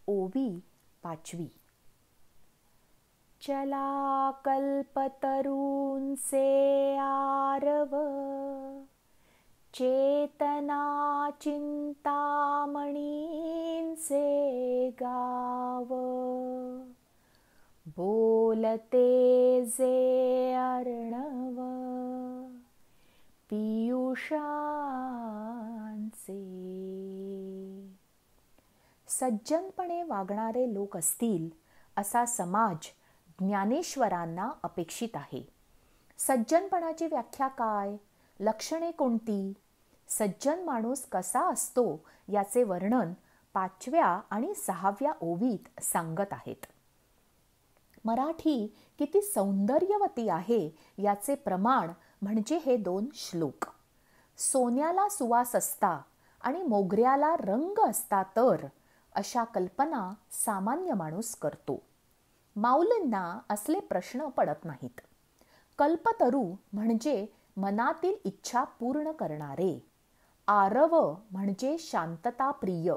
ओवी 5वी. चला कल्पतरूंचे आरव, चेतना चिंतामणींचे गाव. बोलते जे अर्णव, पियुषांचे. सज्जनपणे वागणारे लोक असतील असा समाज ज्ञानेश्वरांना अपेक्षित आहे. सज्जनपणाची व्याख्या काय? लक्षणे कोणती? सज्जन माणूस कसा असतो याचे वर्णन 5व्या आणि 6व्या ओवीत सांगत आहेत. मराठी किती सौंदर्यवती आहे याचे प्रमाण म्हणजे हे 2 श्लोक. सोन्याला सुवास असता आणि मोगऱ्याला रंग असता तर, अशा कल्पना सामान्य माणूस करतो. माऊलींना असले प्रश्न पडत नाहीत. कल्पतरू म्हणजे मनातील इच्छा पूर्ण करणारे. आरव म्हणजे शांतता प्रिय.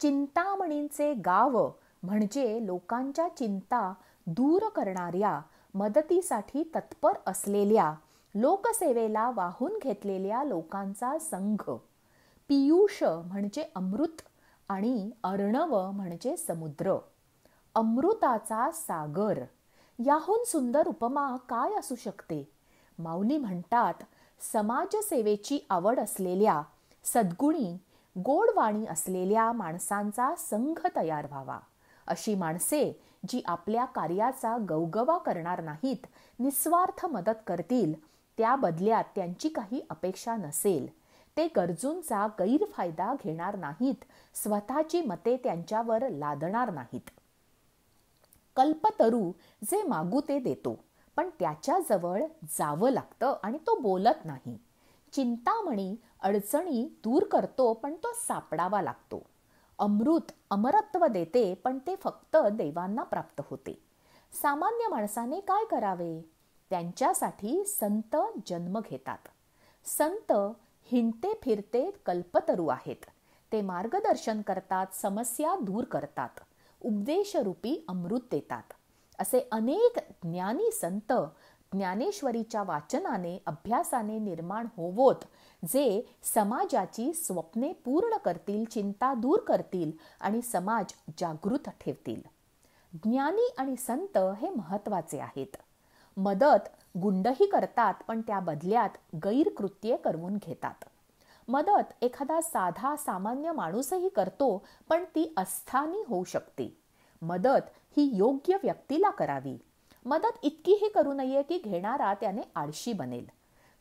चिंतामणींचे गाव म्हणजे लोकांच्या चिंता दूर करणाऱ्या, मदतीसाठी तत्पर असलेल्या, लोकसेवेला वाहून घेतलेल्या लोकांचा संघ. पियुष म्हणजे अमृत आणि अर्णव म्हणजे समुद्र. अमृताचा सागर. याहून सुंदर उपमा काय असू शकते? माऊली म्हणतात, समाजसेवेची आवड असलेल्या, सद्गुणी, गोडवाणी असलेल्या माणसांचा संघ तयार व्हावा. अशी माणसे जी आपल्या कार्याचा गवगवा करणार नाहीत, निस्वार्थ मदत करतील, त्या बदल्यात त्यांची काही अपेक्षा नसेल. ते गरजूंचा गैरफायदा घेणार नाहीत, स्वतःची मते त्यांच्यावर लादणार नाहीत. कल्पतरू जे मागू ते देतो, पण त्याच्याजवळ जावं लागतं आणि तो बोलत नाही. चिंतामणी अडचणी दूर करतो, पण तो सापडावा लागतो. अमृत अमरत्व देते, पण ते फक्त देवांना प्राप्त होते. सामान्य माणसाने काय करावे? त्यांच्यासाठी संत जन्म घेतात. संत हिंडते फिरते कल्पतरू आहेत. ते मार्गदर्शन करतात, समस्या दूर करतात, उपदेशरूपी अमृत देतात. असे अनेक ज्ञानी संत ज्ञानेश्वरीच्या वाचनाने, अभ्यासाने निर्माण होवोत, जे समाजाची स्वप्ने पूर्ण करतील, चिंता दूर करतील आणि समाज जागृत ठेवतील. ज्ञानी आणि संत हे महत्त्वाचे आहेत. मदत गुंडही करतात, पण त्या बदल्यात गैरकृत्ये करवून घेतात. मदत एखादा साधा सामान्य माणूसही करतो, पण ती अस्थानी होऊ शकते. मदत ही योग्य व्यक्तीला करावी. मदत इतकीही करू नये की घेणारा त्याने आळशी बनेल.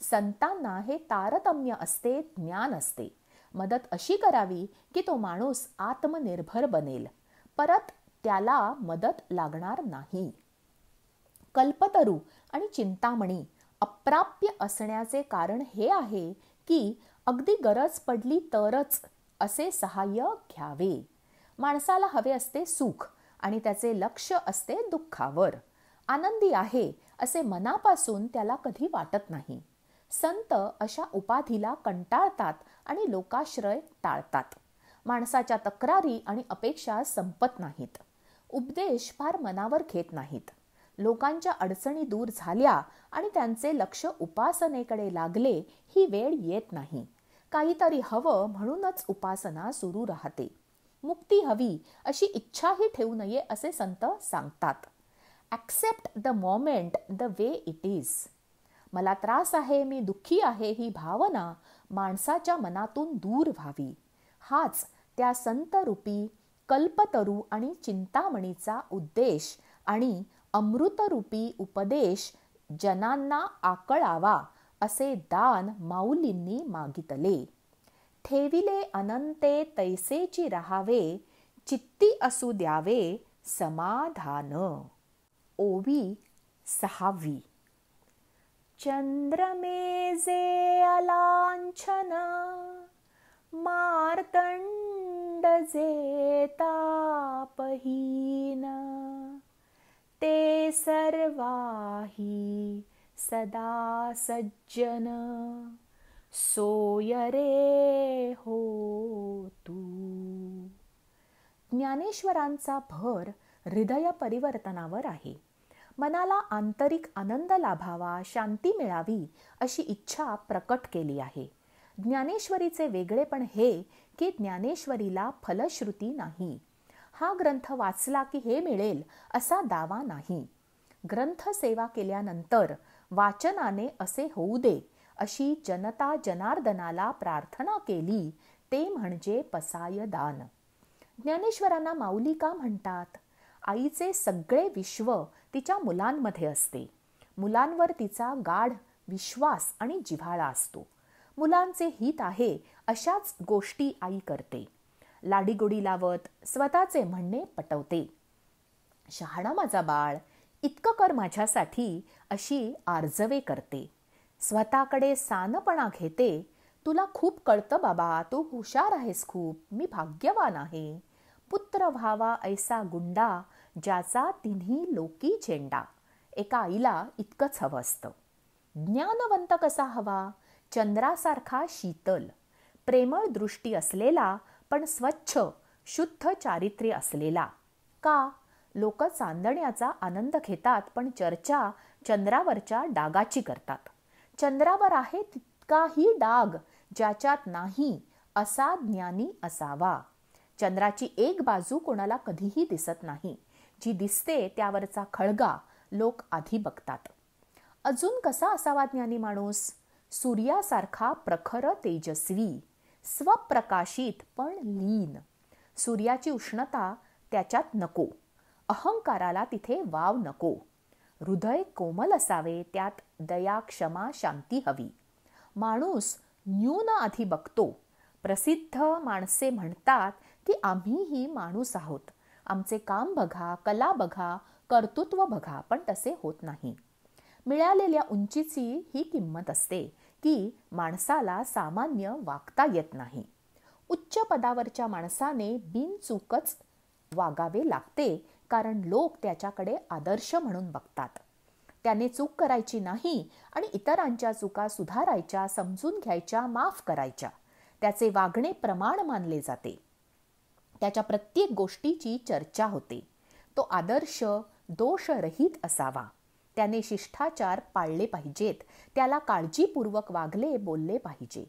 संतांना हे तारतम्य असते, ज्ञान असते. मदत अशी करावी की तो माणूस आत्मनिर्भर बनेल, परत त्याला मदत लागणार नाही. कल्पतरू आणि चिंतामणी अप्राप्य असण्याचे कारण हे आहे की अगदी गरज पडली तरच असे सहाय्य घ्यावे. माणसाला हवे असते सुख आणि त्याचे लक्ष असते दुःखावर. आनंदी आहे असे मनापासून त्याला कधी वाटत नाही. संत अशा उपाधीला कंटाळतात आणि लोकाश्रय टाळतात. माणसाच्या तक्रारी आणि अपेक्षा संपत नाहीत. उपदेश फार मनावर घेत नाहीत. लोकांच्या अडचणी दूर झाल्या आणि त्यांचे लक्ष उपासनेकडे लागले, ही वेळ येत नाही. काहीतरी हवं म्हणूनच उपासना सुरू राहते. मुक्ती हवी अशी इच्छाही ठेवू नये असे संत सांगतात. Accept the moment the way it is. मला त्रास आहे, मी दुःखी आहे, ही भावना माणसाच्या मनातून दूर व्हावी. हाच त्या संतरूपी कल्पतरू आणि चिंतामणीचा उद्देश आणि अमृतरूपी उपदेश जनांना आकळावा असे दान माऊलींनी मागितले. ठेविले अनंते तैसेची राहावे, चित्ती असू द्यावे समाधान. ओवी 6वी. चंद्रमे जे अलांछन, मार्तंड जे तापहीन, ते सर्वाही सदा सज्जन, सोय रे हो तू. ज्ञानेश्वरांचा भर हृदय परिवर्तनावर आहे. मनाला आंतरिक आनंद लाभावा, शांती मिळावी अशी इच्छा प्रकट केली आहे. ज्ञानेश्वरीचे वेगळेपण हे की ज्ञानेश्वरीला फलश्रुती नाही. हा ग्रंथ वाचला की हे मिळेल असा दावा नाही. ग्रंथ सेवा केल्यानंतर वाचनाने असे होऊ दे अशी जनता जनार्दनाला प्रार्थना केली ते म्हणजे पसाय दान. ज्ञानेश्वरांना माऊली का म्हणतात? आईचे सगळे विश्व तिच्या मुलांमध्ये असते. मुलांवर तिचा गाढ विश्वास आणि जिव्हाळा असतो. मुलांचे हित आहे अशाच गोष्टी आई करते. लाडीगोडी लावत स्वतःचे म्हणणे पटवते. शहाणा माझा बाळ, इतकं कर माझ्यासाठी अशी आर्जवे करते. स्वतःकडे सानपणा घेते. तुला खूप कळतं बाबा, तू हुशार आहेस खूप, मी भाग्यवान आहे. पुत्र व्हावा ऐसा गुंडा, ज्याचा तिन्ही लोकी झेंडा. एका आईला इतकंच हवं असतं. ज्ञानवंत कसा हवा? चंद्रासारखा शीतल, प्रेमळ दृष्टी असलेला, पण स्वच्छ शुद्ध चारित्र्य असलेला. का? लोक चांदण्याचा आनंद घेतात, पण चर्चा चंद्रावरच्या डागाची करतात. चंद्रावर आहे तितकाही डाग ज्याच्यात नाही असा ज्ञानी असावा. चंद्राची एक बाजू कोणाला कधीही दिसत नाही. जी दिसते त्यावरचा खळगा लोक आधी बघतात. अजून कसा असावा ज्ञानी माणूस? सूर्यासारखा प्रखर तेजस्वी, स्वप्रकाशित पण लीन. सूर्याची उष्णता त्याच्यात नको. अहंकाराला तिथे वाव नको. हृदय कोमल असावे, त्यात दया क्षमा शांती हवी. माणूस न्यून आधी बघतो. प्रसिद्ध माणसे म्हणतात की आम्हीही माणूस आहोत, आमचे काम बघा, कला बघा, कर्तृत्व बघा, पण तसे होत नाही. मिळालेल्या उंचीची ही किंमत असते की माणसाला सामान्य वागता येत नाही. उच्च पदावरच्या माणसाने बिनचूकच वागावे लागते, कारण लोक त्याच्याकडे आदर्श म्हणून बघतात. त्याने चूक करायची नाही आणि इतरांच्या चुका सुधारायच्या, समजून घ्यायच्या, माफ करायच्या. त्याचे वागणे प्रमाण मानले जाते. त्याच्या प्रत्येक गोष्टीची चर्चा होते. तो आदर्श दोषरहित असावा. त्याने शिष्टाचार पाळले पाहिजेत. त्याला काळजीपूर्वक वागले बोलले पाहिजे.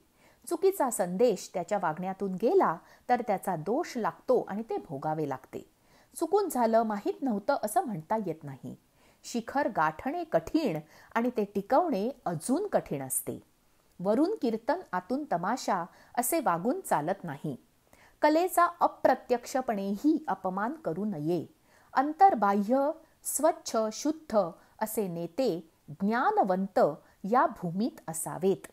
चुकीचा संदेश त्याच्या वागण्यातून गेला तर त्याचा दोष लागतो आणि ते भोगावे लागते. चुकून झालं, माहीत नव्हतं असं म्हणता येत नाही. शिखर गाठणे कठीण आणि ते टिकवणे अजून कठीण असते. वरून कीर्तन आतून तमाशा असे वागून चालत नाही. कलेचा अप्रत्यक्षपणेही अपमान करू नये. अंतर्बाह्य स्वच्छ शुद्ध असे नेते ज्ञानवंत या भूमीत असावेत.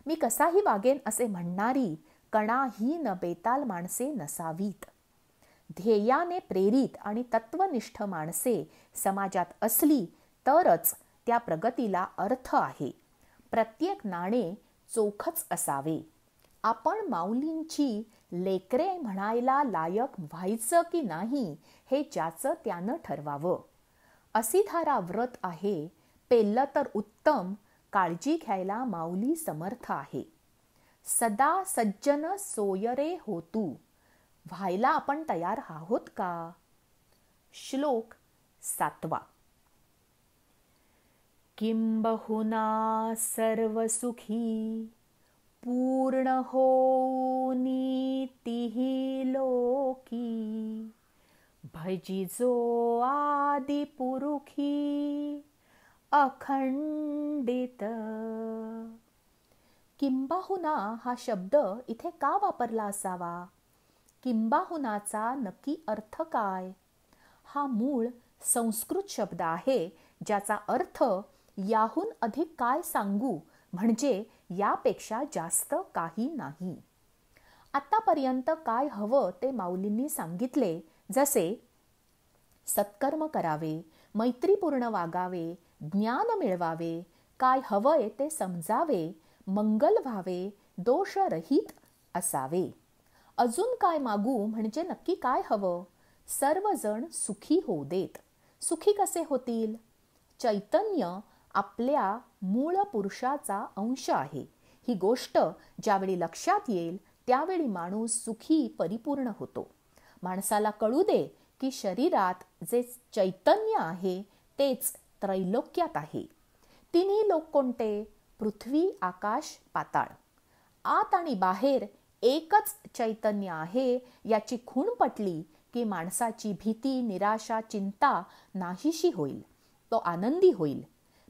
मी कसाही वागेन असे म्हणणारी कणाही न बेताल माणसे नसावीत. ध्येयाने प्रेरित आणि तत्वनिष्ठ माणसे समाजात असली तरच त्या प्रगतीला अर्थ आहे. प्रत्येक नाणे चोखच असावे. आपण माऊलींची लेकरे म्हणायला लायक व्हायचं की नाही हे ज्याचं त्यानं ठरवावं. असिधारा व्रत आहे, पेललं तर उत्तम, काळजी घ्यायला माऊली समर्थ आहे. सदा सज्जन सोयरे होतू, व्हायला आपण तयार आहोत का? श्लोक 7. किंबहुना सर्व सुखी पूर्ण होनी तिही लोकी, भजिजो आदि पुरुखी अखंडित. किंबाहुना हा शब्द इथे का वापरला असावा? किंबाहुनाचा नक्की अर्थ काय? हा मूळ संस्कृत शब्द आहे ज्याचा अर्थ याहून अधिक काय सांगू, म्हणजे यापेक्षा जास्त काही नाही. आतापर्यंत काय हवं ते माऊलींनी सांगितले, जसे सत्कर्म करावे, मैत्रीपूर्ण वागावे, ज्ञान मिळवावे, काय हवंय ते समजावे, मंगल व्हावे, दोषरहित असावे. अजून काय मागू म्हणजे नक्की काय हवं? सर्वजण सुखी होऊ देत. सुखी कसे होतील? चैतन्य आपल्या मूळ पुरुषाचा अंश आहे. ही गोष्ट ज्यावेळी लक्षात येईल त्यावेळी माणूस सुखी परिपूर्ण होतो. माणसाला कळू दे की शरीरात जे चैतन्य आहे तेच त्रैलोक्यात आहे. तिन्ही लोक कोणते? पृथ्वी, आकाश, पाताळ. आत आणि बाहेर एकच चैतन्य आहे याची खूण पटली की माणसाची भीती, निराशा, चिंता नाहीशी होईल. तो आनंदी होईल.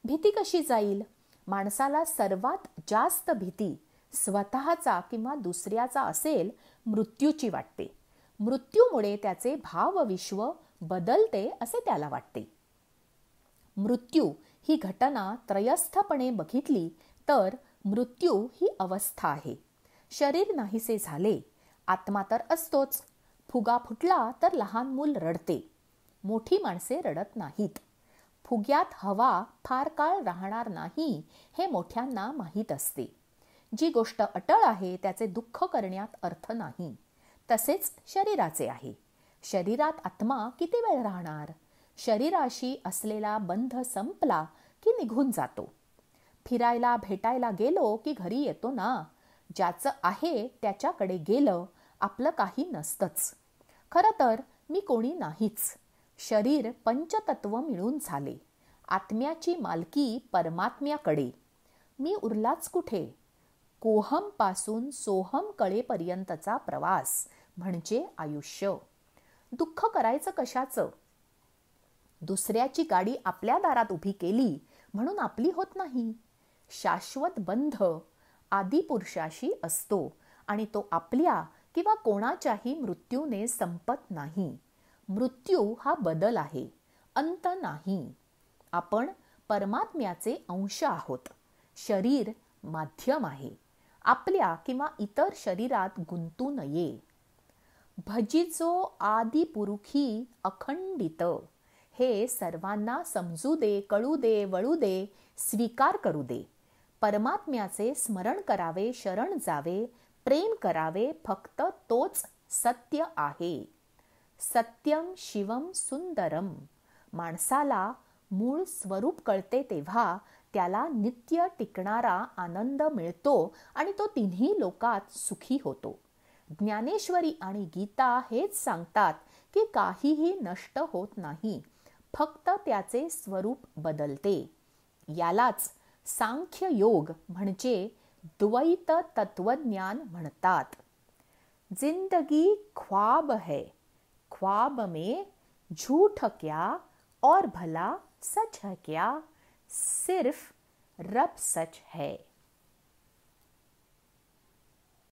भीती कशी जाईल? माणसाला सर्वात जास्त भीती स्वतःचा किंवा दुसऱ्याचा असेल मृत्यूची वाटते. मृत्यूमुळे त्याचे भावविश्व बदलते असे त्याला वाटते. मृत्यू ही घटना त्रयस्थपणे बघितली तर मृत्यू ही अवस्था आहे. शरीर नाहीसे झाले, आत्मा तर असतोच. फुगा फुटला तर लहान मूल रडते, मोठी माणसे रडत नाहीत. फुग्यात हवा फार काळ राहणार नाही हे मोठ्यांना माहीत असते. जी गोष्ट अटळ आहे त्याचे दुःख करण्यात अर्थ नाही. तसेच शरीराचे आहे. शरीरात आत्मा किती वेळ राहणार? शरीराशी असलेला बंध संपला की निघून जातो. फिरायला भेटायला गेलो की घरी येतो ना. ज्याचं आहे त्याच्याकडे गेलं आपलं काही नसतंच. खरं तर मी कोणी नाहीच. शरीर पंचतत्व मिळून झाले. आत्म्याची मालकी परमात्म्याकडे. मी उरलाच कुठे? कोहम पासून सोहम कळेपर्यंतचा प्रवास म्हणजे आयुष्य. दुःख करायचं कशाचं? दुसऱ्याची गाडी आपल्या दारात उभी केली म्हणून आपली होत नाही. शाश्वत बंध आदिपुरुषाशी असतो आणि तो आपल्या किंवा कोणाच्याही मृत्यूने संपत नाही. मृत्यू हा बदल आहे, अंत नाही. आपण परमात्म्याचे अंश आहोत. शरीर माध्यम आहे. आपल्या किंवा इतर शरीरात गुंतू नये. भजिजो आदिपुरुखी अखंडित. हे सर्वांना समजू दे, कळू दे, वळू दे, स्वीकार करू दे. परमात्म्याचे स्मरण करावे, शरण जावे, प्रेम करावे. फक्त तोच सत्य आहे. सत्यम शिवम सुंदरम. माणसाला मूळ स्वरूप कळते तेव्हा त्याला नित्य टिकणारा आनंद मिळतो आणि तो तिन्ही लोकात सुखी होतो. ज्ञानेश्वरी आणि गीता हेच सांगतात की काहीही नष्ट होत नाही, फक्त त्याचे स्वरूप बदलते. यालाच सांख्य योग म्हणजे द्वैत तत्वज्ञान म्हणतात. जिंदगी ख्वाब है, ख्वाब में झूठ क्या और भला सच है क्या? सिर्फ रब सच है.